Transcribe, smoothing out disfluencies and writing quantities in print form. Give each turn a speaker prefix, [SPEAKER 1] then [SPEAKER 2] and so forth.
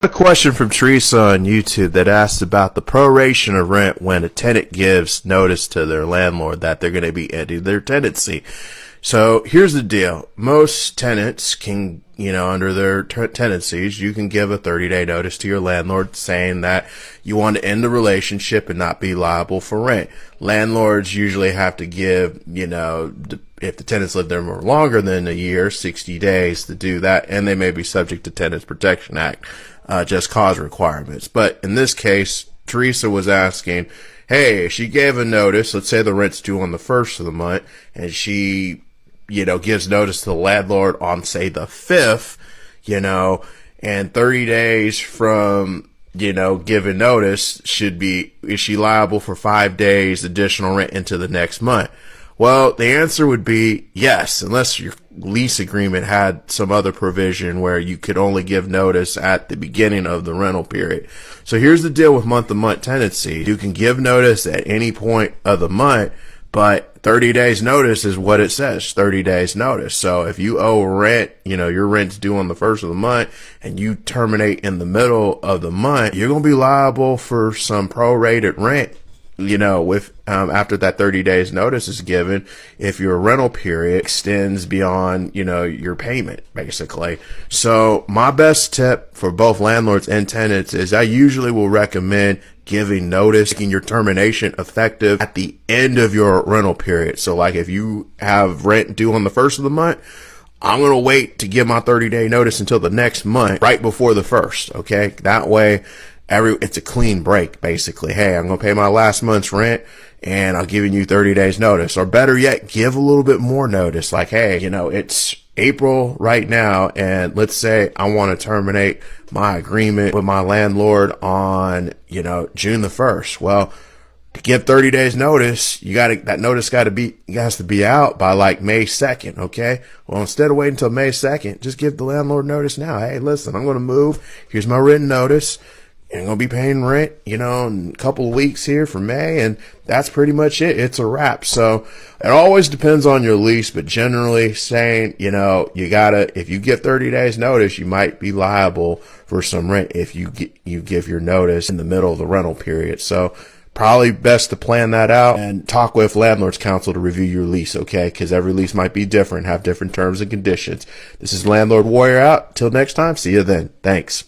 [SPEAKER 1] A question from Teresa on YouTube that asked about the proration of rent when a tenant gives notice to their landlord that they're going to be ending their tenancy. So here's the deal. Most tenants can, under their tenancies, you can give a 30-day notice to your landlord saying that you want to end the relationship and not be liable for rent. Landlords usually have to give, if the tenants live there more longer than a year, 60 days to do that, and they may be subject to Tenants Protection Act just cause requirements. But in this case, Teresa was asking, hey, she gave a notice, let's say the rent's due on the 1st of the month, and she, gives notice to the landlord on, say, the 5th, and 30 days from, giving notice is she liable for 5 days additional rent into the next month? Well, the answer would be yes, unless your lease agreement had some other provision where you could only give notice at the beginning of the rental period. So here's the deal with month-to-month tenancy. You can give notice at any point of the month, but 30 days notice is what it says, 30 days notice. So if you owe rent, your rent's due on the 1st of the month and you terminate in the middle of the month, you're going to be liable for some prorated rent, after that 30 days notice is given, if your rental period extends beyond, your payment, basically. So my best tip for both landlords and tenants is I usually will recommend giving notice, making your termination effective at the end of your rental period. So like if you have rent due on the 1st of the month, I'm going to wait to give my 30-day notice until the next month, right before the 1st. Okay. That way, it's a clean break, basically. Hey, I'm going to pay my last month's rent and I'm giving you 30 days notice. Or better yet, give a little bit more notice. Like, hey, it's April right now, and let's say I want to terminate my agreement with my landlord on, June the 1st. Well, to give 30 days notice, that notice has to be out by like May 2nd. Okay. Well, instead of waiting until May 2nd, just give the landlord notice now. Hey, listen, I'm going to move. Here's my written notice. I'm going to be paying rent, in a couple of weeks here for May, and that's pretty much it. It's a wrap. So it always depends on your lease, but generally saying, if you get 30 days notice, you might be liable for some rent if you give your notice in the middle of the rental period. So probably best to plan that out and talk with landlord's counsel to review your lease, okay? Because every lease might be different, have different terms and conditions. This is Landlord Warrior out. Till next time, see you then. Thanks.